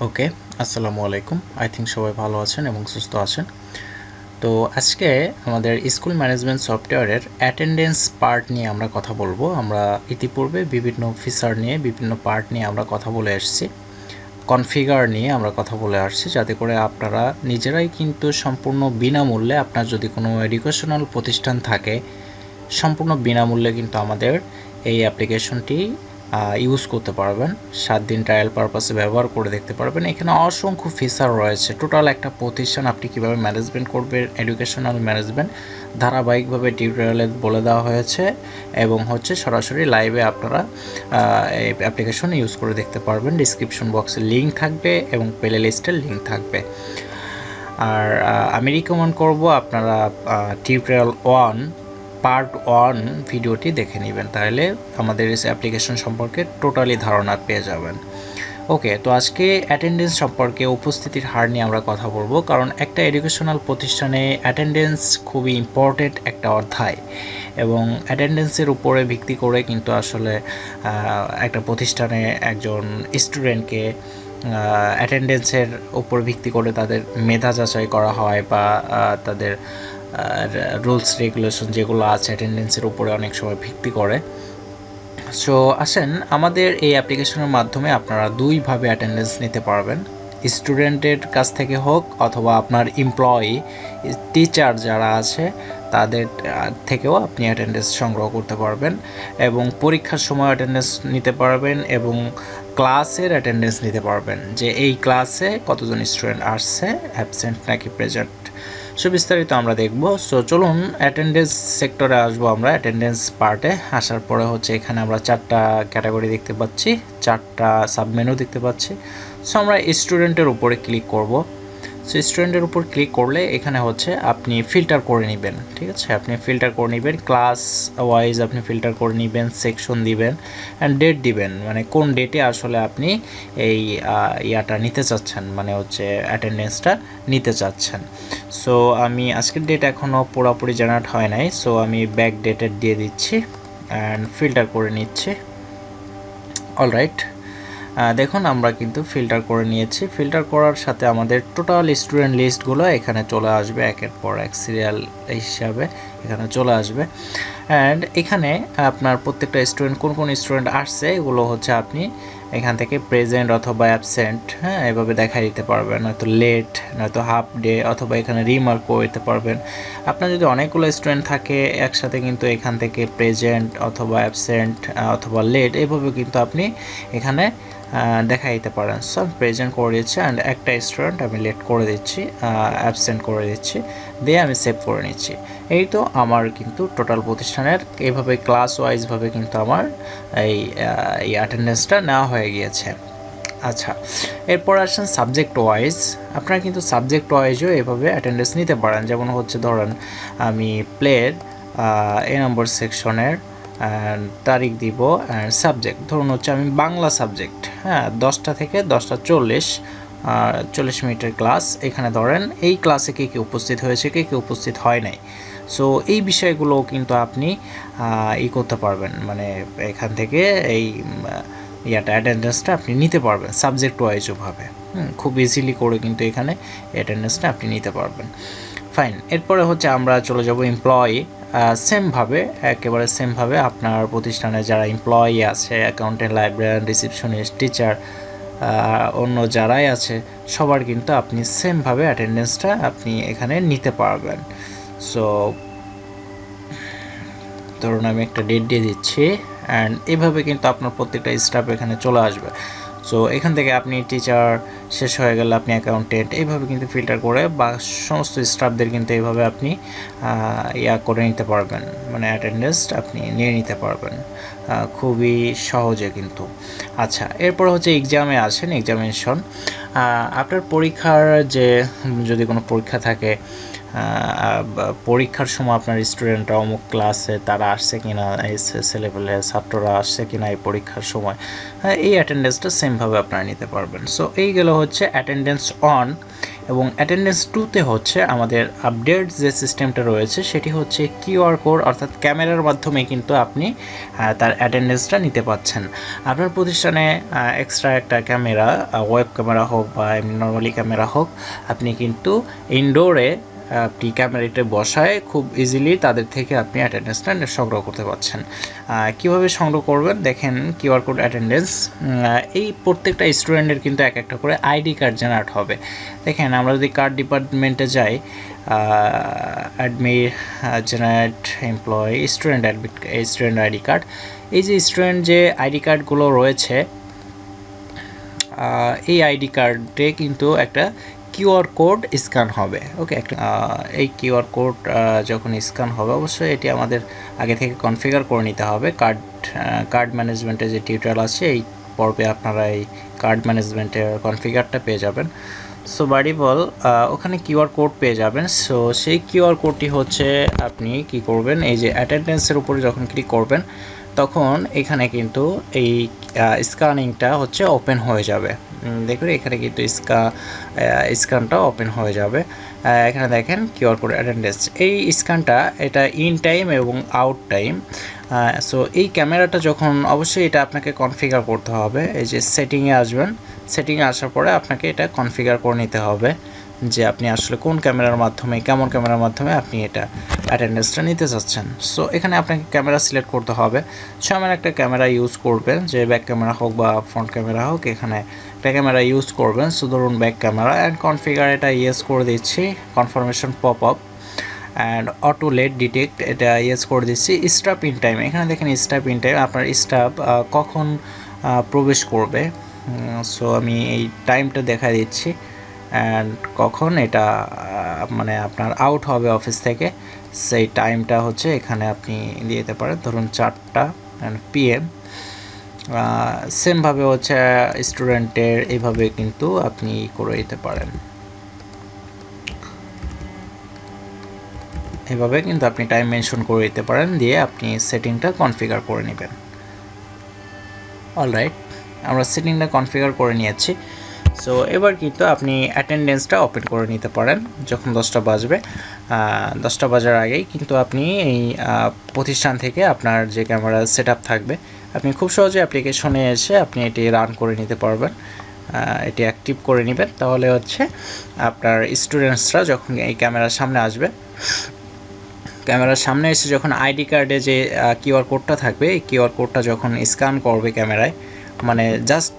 ওকে, আসসালামু আলাইকুম। I think সবাই ভালো আছেন এবং সুস্থ আছেন। তো আজকে আমাদের স্কুল ম্যানেজমেন্ট সফটওয়্যারের অ্যাটেন্ডেন্স পার্ট নিয়ে আমরা কথা বলবো। আমরা ইতিপূর্বে বিভিন্ন ফিচার নিয়ে বিভিন্ন পার্ট নিয়ে আমরা কথা বলে আসছি, কনফিগার নিয়ে আমরা কথা বলে আসছি, যাতে করে আপনারা নিজেরাই কিন্তু সম্পূর্ণ বিনামূল্যে, আপনার যদি কোনো এডুকেশনাল প্রতিষ্ঠান থাকে, সম্পূর্ণ বিনামূল্যে কিন্তু আমাদের এই অ্যাপ্লিকেশনটি ইউজ করতে পারবেন। 7 দিন ট্রায়াল পারপাসে ব্যবহার করে দেখতে পারবেন। এখানে অসংখ্য ফিচার রয়েছে। টোটাল একটা প্রতিষ্ঠান আপনি কীভাবে ম্যানেজমেন্ট করবেন, এডুকেশনাল ম্যানেজমেন্ট ধারাবাহিকভাবে টিউটোরিয়ালে বলে দেওয়া হয়েছে এবং সরাসরি লাইভে আপনারা এই অ্যাপ্লিকেশন ইউজ করে দেখতে পারবেন। ডিসক্রিপশন বক্সে লিঙ্ক থাকবে এবং প্লে লিস্টের লিঙ্ক থাকবে। আর আমি রিকমেন্ড করব আপনারা টিউটোরিয়াল 1 পার্ট 1 ভিডিওটি দেখে নেবেন, তাহলে আমাদের এই অ্যাপ্লিকেশন সম্পর্কে টোটালি ধারণা পেয়ে যাবেন। ওকে, তো আজকে অ্যাটেন্ডেন্স সম্পর্কে, উপস্থিতির হার নিয়ে আমরা কথা বলবো, কারণ একটা এডুকেশনাল প্রতিষ্ঠানে অ্যাটেন্ডেন্স খুবই ইম্পর্টেন্ট একটা অধ্যায় এবং অ্যাটেন্ডেন্সের উপরে ভিত্তি করে কিন্তু আসলে একটা প্রতিষ্ঠানে একজন স্টুডেন্টকে অ্যাটেন্ডেন্সের উপর ভিত্তি করে তাদের মেধা যাচাই করা হয় বা তাদের রুলস রেগুলেশন যেগুলো আছে অ্যাটেন্ডেন্সের উপরে অনেক সময় ভিত্তি করে। সো আসেন, আমাদের এই অ্যাপ্লিকেশনের মাধ্যমে আপনারা দুইভাবে অ্যাটেন্ডেন্স নিতে পারবেন। স্টুডেন্টের কাছ থেকে হোক অথবা আপনার এমপ্লয়ি টিচার যারা আছে তাদের থেকেও আপনি অ্যাটেন্ডেন্স সংগ্রহ করতে পারবেন এবং পরীক্ষার সময় অ্যাটেন্ডেন্স নিতে পারবেন এবং ক্লাসের অ্যাটেন্ডেন্স নিতে পারবেন, যে এই ক্লাসে কতজন স্টুডেন্ট আসছে, অ্যাবসেন্ট নাকি প্রেজেন্ট। সো বিস্তারিত আমরা দেখব। সো চলুন অ্যাটেন্ডেন্স সেক্টরে আসবো আমরা। অ্যাটেন্ডেন্স পার্টে আসার পরে এখানে আমরা 4টা ক্যাটাগরি দেখতে পাচ্ছি, 4টা সাবমেনু দেখতে পাচ্ছি। সো আমরা স্টুডেন্টের উপরে ক্লিক করব। সো স্টুডেন্টের উপর ক্লিক করলে এখানে আপনি ফিল্টার করে নেবেন, ঠিক আছে? আপনি ফিল্টার করে নেবেন, ক্লাস ওয়াইজ আপনি ফিল্টার করে নেবেন, সেকশন দিবেন অ্যান্ড ডেট দিবেন, মানে কোন ডেটে আসলে আপনি এই ইয়াটা নিতে চাচ্ছেন, মানে অ্যাটেন্ডেন্সটা নিতে চাচ্ছেন। সো আমি আজকের ডেট এখনও পুরোপুরি জেনারেট হয় নাই, সো আমি ব্যাক ডেটের দিয়ে দিচ্ছি অ্যান্ড ফিল্টার করে নিচ্ছি। অলরাইট, দেখুন আমরা কিন্তু ফিল্টার করে নিয়েছি। ফিল্টার করার সাথে আমাদের টোটাল স্টুডেন্ট লিস্টগুলো এখানে চলে আসবে, একের পর এক সিরিয়াল হিসাবে এখানে চলে আসবে। অ্যান্ড এখানে আপনার প্রত্যেকটা স্টুডেন্ট কোন কোন স্টুডেন্ট আসছে এগুলো আপনি এখান থেকে প্রেজেন্ট অথবা অ্যাবসেন্ট, এভাবে দেখা দিতে পারবেন, নয়তো লেট, নয়তো হাফ ডে, অথবা এখানে রিমার্ক করে দিতে পারবেন। আপনার যদি অনেকগুলো স্টুডেন্ট থাকে একসাথে কিন্তু এখান থেকে প্রেজেন্ট অথবা অ্যাবসেন্ট অথবা লেট এভাবে কিন্তু আপনি এখানে দেখা দিতে পারেন। সো আমি প্রেজেন্ট করে দিচ্ছি অ্যান্ড একটা স্টুডেন্ট আমি লেট করে দিচ্ছি, অ্যাবসেন্ট করে দিচ্ছি, দিয়ে আমি সেভ করে নিচ্ছি। এই তো আমার কিন্তু টোটাল প্রতিষ্ঠানের এইভাবে ক্লাস ওয়াইজভাবে কিন্তু আমার এই অ্যাটেন্ডেন্সটা নেওয়া হয়ে গিয়েছে। আচ্ছা, এরপর আসেন সাবজেক্ট ওয়াইজ। আপনারা কিন্তু সাবজেক্ট ওয়াইজও এভাবে অ্যাটেন্ডেন্স নিতে পারেন। যেমন ধরেন আমি প্লের এ নম্বর সেকশনের তারিখ দিব অ্যান্ড সাবজেক্ট ধরুন আমি বাংলা সাবজেক্ট, 10টা থেকে 10:40 মিনিটের ক্লাস। এখানে ধরেন এই ক্লাসে কে কে উপস্থিত হয়েছে, কে কে উপস্থিত হয় নাই। সো এই বিষয়গুলো কিন্তু আপনি করতে পারবেন, মানে এখান থেকে এই অ্যাটেন্ডেন্সটা আপনি নিতে পারবেন সাবজেক্ট ওয়াইজভাবে, খুব ইজিলি করে কিন্তু এখানে অ্যাটেন্ডেন্সটা আপনি নিতে পারবেন। ফাইন, এরপরে আমরা চলে যাব এমপ্লয়ি। সেমভাবে, একেবারে সেমভাবে আপনার প্রতিষ্ঠানে যারা এমপ্লয়ি আছে, অ্যাকাউন্টেন্ট, লাইব্রেরিয়ান, রিসেপশনিস্ট, টিচার, অন্য যারাই আছে সবার কিন্তু আপনি সেমভাবে অ্যাটেন্ডেন্সটা আপনি এখানে নিতে পারবেন। সো ধরুন আমি একটা ডেট দিয়ে দিচ্ছি অ্যান্ড এভাবে কিন্তু আপনার প্রত্যেকটা স্টাফ এখানে চলে আসবে। সো এখান থেকে আপনি টিচার শেষ হয়ে গেলে আপনি অ্যাকাউন্টেন্ট, এইভাবে কিন্তু ফিল্টার করে বা সমস্ত স্টাফদের কিন্তু এইভাবে আপনি করে নিতে পারবেন, মানে অ্যাটেন্ডেন্স আপনি নিয়ে নিতে পারবেন খুবই সহজে কিন্তু। আচ্ছা, এরপর এক্সামে আসেন, এক্সামিনেশন। আপনার পরীক্ষার যদি কোনো পরীক্ষা থাকে, পরীক্ষার সময় আপনার স্টুডেন্টরা অমুক ক্লাসে তারা আসছে কিনা, এই ছেলেপেলে ছাত্ররা আসছে কিনা এই পরীক্ষার সময়, এই অ্যাটেন্ডেন্সটা সেমভাবে আপনারা নিতে পারবেন। সো এই গেল অ্যাটেন্ডেন্স অন। এবং অ্যাটেন্ডেন্স 2তে হচ্ছে আমাদের আপডেট যে সিস্টেমটা রয়েছে সেটি হচ্ছে কিউআর কোড, অর্থাৎ ক্যামেরার মাধ্যমে কিন্তু আপনি তার অ্যাটেন্ডেন্সটা নিতে পাচ্ছেন। আপনার প্রতিষ্ঠানে এক্সট্রা একটা ক্যামেরা, ওয়েব ক্যামেরা হোক বা এমনি নর্মালি ক্যামেরা হোক, আপনি কিন্তু ইনডোরে আপনি ক্যামেরাটা বসায় খুব ইজিলি তাদের থেকে আপনি অ্যাটেন্ডেন্সটা সংগ্রহ করতে পারছেন। কীভাবে সংগ্রহ করবেন দেখেন, কিউআর কোড অ্যাটেন্ডেন্স, এই প্রত্যেকটা স্টুডেন্টের কিন্তু এক একটা করে আইডি কার্ড জেনারেট হবে। দেখেন আমরা যদি কার্ড ডিপার্টমেন্টে যাই, admit generate employee student admit student ID card, এই যে স্টুডেন্ট যে আইডি কার্ডগুলো রয়েছে, এই আইডি কার্ডে কিন্তু একটা কিউআর কোড স্ক্যান হবে। ওকে, একটা এই কিউআর কোড যখন স্ক্যান হবে, অবশ্যই এটি আমাদের আগে থেকে কনফিগার করে নিতে হবে। কার্ড ম্যানেজমেন্টের যে টিউটোরিয়াল আছে এই পর্বে আপনারা এই কার্ড ম্যানেজমেন্টের কনফিগারটা পেয়ে যাবেন। সো বাই ডিফল্ট ওখানে কিউআর কোড পেয়ে যাবেন। সো সেই কিউআর কোডটি হচ্ছে আপনি কি করবেন, এই যে অ্যাটেন্ডেন্সের উপরে যখন ক্লিক করবেন তখন এখানে কিন্তু এই স্ক্যানিংটা হচ্ছে ওপেন হয়ে যাবে। দেখুন এখানে কিন্তু স্ক্যানটা ওপেন হয়ে যাবে। এখানে দেখেন কিউআর কোড অ্যাটেন্ডেন্স, এই স্ক্যানটা এটা ইন টাইম এবং আউট টাইম। সো এই ক্যামেরাটা যখন, অবশ্যই এটা আপনাকে কনফিগার করতে হবে। এই যে সেটিংয়ে আসবেন, সেটিংয়ে আসার পরে আপনাকে এটা কনফিগার করে নিতে হবে যে আপনি আসলে কোন ক্যামেরার মাধ্যমে, কেমন ক্যামেরার মাধ্যমে আপনি এটা অ্যাটেন্ডেন্সটা নিতে চাচ্ছেন। সো এখানে আপনাকে ক্যামেরা সিলেক্ট করতে হবে। সো আমার একটা ক্যামেরা ইউজ করবেন, যে ব্যাক ক্যামেরা হোক বা ফ্রন্ট ক্যামেরা হোক, এখানে একটা ক্যামেরা ইউজ করবেন। সো ধরুন ব্যাক ক্যামেরা, অ্যান্ড কনফিগার এটা ইয়েস করে দিচ্ছি, confirmation pop up and auto late detect এটা ইয়েস করে দিচ্ছি। স্টাফ ইন টাইম, এখানে দেখেন স্টাফ ইন টাইম, আপনার স্টাফ কখন প্রবেশ করবে। সো আমি এই টাইমটা দেখা দিচ্ছি অ্যান্ড কখন এটা মানে আপনার আউট হবে অফিস থেকে, সেই টাইমটা হচ্ছে এখানে আপনি দিয়ে দিতে পারেন, ধরুন 4টা PM। সেমভাবে হচ্ছে স্টুডেন্টের এইভাবে কিন্তু আপনি করে দিতে পারেন, এভাবে কিন্তু আপনি টাইম মেনশন করে দিতে পারেন, দিয়ে আপনি সেটিংটা কনফিগার করে নেবেন। অলরাইট, আমরা সেটিংটা কনফিগার করে নিয়েছি। সো এবার কিন্তু আপনি অ্যাটেন্ডেন্সটা ওপেন করে নিতে পারেন যখন 10টা বাজবে। 10টা বাজার আগেই কিন্তু আপনি এই প্রতিষ্ঠান থেকে আপনার যে ক্যামেরা সেট আপ থাকবে, আপনি খুব সহজে অ্যাপ্লিকেশনে এসে আপনি এটি রান করে নিতে পারবেন, এটি অ্যাক্টিভ করে নেবেন। তাহলে হচ্ছে আপনার স্টুডেন্টসরা যখন এই ক্যামেরার সামনে আসবে, ক্যামেরার সামনে এসে যখন আইডি কার্ডে যে কিউআর কোডটা থাকবে, এই কিউআর কোডটা যখন স্ক্যান করবে ক্যামেরায়, মানে জাস্ট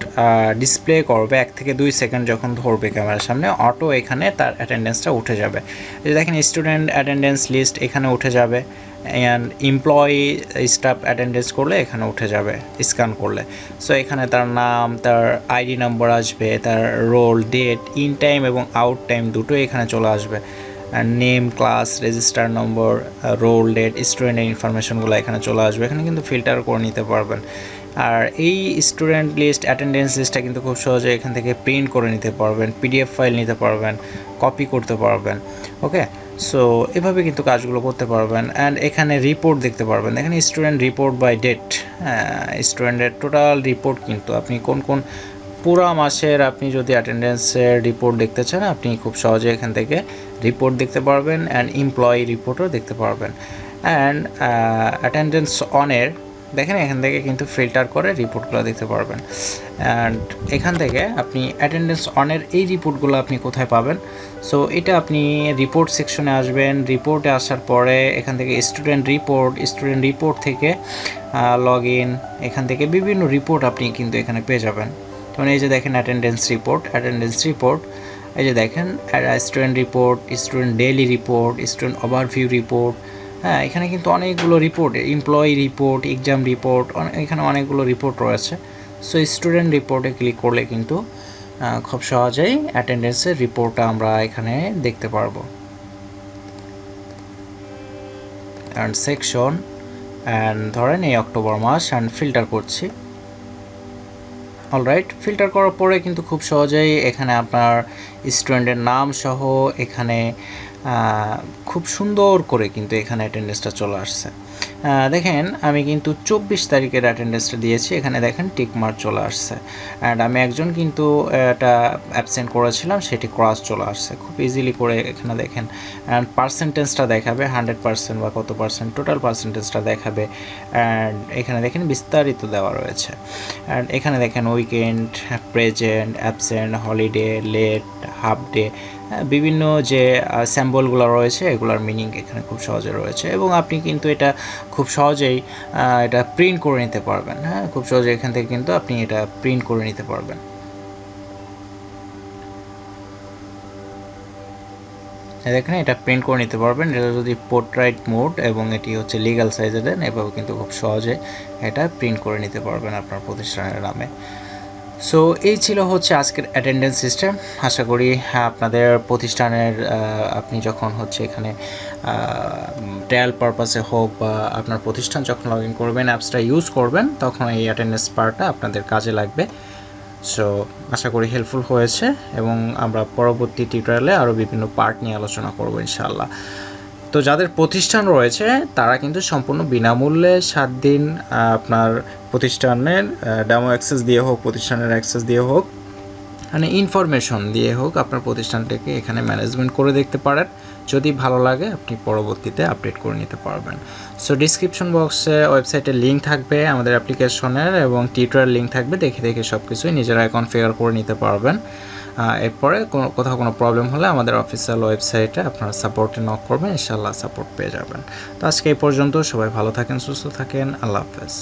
ডিসপ্লে করবে 1 থেকে 2 সেকেন্ড যখন ধরবে ক্যামেরার সামনে, অটো এখানে তার অ্যাটেন্ডেন্সটা উঠে যাবে। এই যে দেখেন স্টুডেন্ট অ্যাটেন্ডেন্স লিস্ট এখানে উঠে যাবে, অ্যান্ড এমপ্লয়ি স্টাফ অ্যাটেন্ডেন্স করলে এখানে উঠে যাবে স্ক্যান করলে। সো এখানে তার নাম, তার আইডি নাম্বার আসবে, তার রোল, ডেট, ইন টাইম এবং আউট টাইম দুটোই এখানে চলে আসবে। নেম, ক্লাস, রেজিস্টার নম্বর, রোল, ডেট, স্টুডেন্টের ইনফরমেশনগুলো এখানে চলে আসবে। এখানে কিন্তু ফিল্টার করে নিতে পারবেন। আর এই স্টুডেন্ট লিস্ট, অ্যাটেন্ডেন্স লিস্টটা কিন্তু খুব সহজে এখান থেকে প্রিন্ট করে নিতে পারবেন, PDF ফাইল নিতে পারবেন, কপি করতে পারবেন। ওকে, সো এভাবে কিন্তু কাজগুলো করতে পারবেন। অ্যান্ড এখানে রিপোর্ট দেখতে পারবেন, এখানে স্টুডেন্ট রিপোর্ট বাই ডেট, স্টুডেন্টের টোটাল রিপোর্ট কিন্তু আপনি কোন কোন পুরো মাসের আপনি যদি অ্যাটেন্ডেন্সের রিপোর্ট দেখতে চান, আপনি খুব সহজে এখান থেকে রিপোর্ট দেখতে পারবেন, অ্যান্ড এমপ্লয়ি রিপোর্টও দেখতে পারবেন। অ্যান্ড অ্যাটেন্ডেন্স অনের, দেখেন এখান থেকে কিন্তু ফিল্টার করে রিপোর্টগুলো দেখতে পারবেন। অ্যান্ড এখান থেকে আপনি অ্যাটেন্ডেন্স অনের এই রিপোর্টগুলো আপনি কোথায় পাবেন? সো এটা আপনি রিপোর্ট সেকশনে আসবেন, রিপোর্টে আসার পরে এখান থেকে স্টুডেন্ট রিপোর্ট থেকে লগ ইন, এখান থেকে বিভিন্ন রিপোর্ট আপনি কিন্তু এখানে পেয়ে যাবেন। যেমন এই যে দেখেন অ্যাটেন্ডেন্স রিপোর্ট, এই যে দেখেন student report, student daily report, student overview report. হ্যাঁ, এখানে কিন্তু অনেকগুলো report, employee report, exam report, এখানে অনেকগুলো রিপোর্ট রয়েছে। সো স্টুডেন্ট রিপোর্টে ক্লিক করলে কিন্তু খুব সহজেই অ্যাটেন্ডেন্সের রিপোর্টটা আমরা এখানে দেখতে পারবো। অ্যান্ড সেকশন, অ্যান্ড ধরেন এই অক্টোবর মাস, অ্যান্ড ফিল্টার করছি। অলরাইট, ফিল্টার করার পরে কিন্তু খুব সহজেই এখানে আপনার স্টুডেন্টের নাম সহ এখানে খুব সুন্দর করে কিন্তু এখানে অ্যাটেন্ডেন্সটা চলে আসছে। দেখেন আমি কিন্তু 24 তারিখের অ্যাটেন্ডেন্সটা দিয়েছি, এখানে দেখেন টিক মার্ক চলে আসছে। অ্যান্ড আমি একজন কিন্তু এটা অ্যাবসেন্ট করেছিলাম, সেটি ক্রস চলে আসছে খুব ইজিলি করে। এখানে দেখেন অ্যান্ড পার্সেন্টেজটা দেখাবে 100% বা কত পার্সেন্ট টোটাল পার্সেন্টেজটা দেখাবে। অ্যান্ড এখানে দেখেন বিস্তারিত দেওয়া রয়েছে। অ্যান্ড এখানে দেখেন weekend, present, absent, holiday, late, half day, বিভিন্ন যে স্যাম্বলগুলো রয়েছে এগুলোর মিনিং এখানে খুব সহজে রয়েছে। এবং আপনি কিন্তু এটা খুব সহজেই এটা প্রিন্ট করে নিতে পারবেন। হ্যাঁ, খুব সহজে এখান থেকে কিন্তু আপনি এটা প্রিন্ট করে নিতে পারবেন। দেখেন এটা প্রিন্ট করে নিতে পারবেন। এটা যদি পোর্ট্রেট মোড এবং এটি হচ্ছে লিগ্যাল সাইজে দেন, এভাবে কিন্তু খুব সহজে এটা প্রিন্ট করে নিতে পারবেন আপনার প্রতিষ্ঠানের নামে। সো এই ছিল হচ্ছে আজকের অ্যাটেন্ডেন্স সিস্টেম। আশা করি আপনাদের প্রতিষ্ঠানের আপনি যখন হচ্ছে এখানে ট্রায়াল পারপাসে হোক বা আপনার প্রতিষ্ঠান যখন লগ ইন করবেন, অ্যাপসটা ইউজ করবেন, তখন এই অ্যাটেন্ডেন্স পার্টটা আপনাদের কাজে লাগবে। সো আশা করি হেল্পফুল হয়েছে এবং আমরা পরবর্তী টিউটোরিয়ালে আরও বিভিন্ন পার্ট নিয়ে আলোচনা করব ইনশাআল্লাহ। তো যাদের প্রতিষ্ঠান রয়েছে তারা কিন্তু সম্পূর্ণ বিনামূল্যে 7 দিন আপনার প্রতিষ্ঠানের ডেমো অ্যাক্সেস দিয়ে হোক, প্রতিষ্ঠানের অ্যাক্সেস দিয়ে হোক, মানে ইনফরমেশন দিয়ে হোক, আপনার প্রতিষ্ঠানটাকে এখানে ম্যানেজমেন্ট করে দেখতে পারেন। যদি ভালো লাগে আপনি পরবর্তীতে আপডেট করে নিতে পারবেন। সো ডিসক্রিপশন বক্সে ওয়েবসাইটের লিঙ্ক থাকবে, আমাদের অ্যাপ্লিকেশনের এবং টিউটোরিয়াল লিঙ্ক থাকবে, দেখে দেখে সব কিছুই নিজেরা কনফিগার করে নিতে পারবেন। এরপরে কোথাও কোনো প্রবলেম হলে আমাদের অফিসিয়াল ওয়েবসাইটে আপনারা সাপোর্টে নক করবেন, ইনশাআল্লাহ সাপোর্ট পেয়ে যাবেন। তো আজকে এই পর্যন্ত, সবাই ভালো থাকেন, সুস্থ থাকেন, আল্লাহ হাফেজ।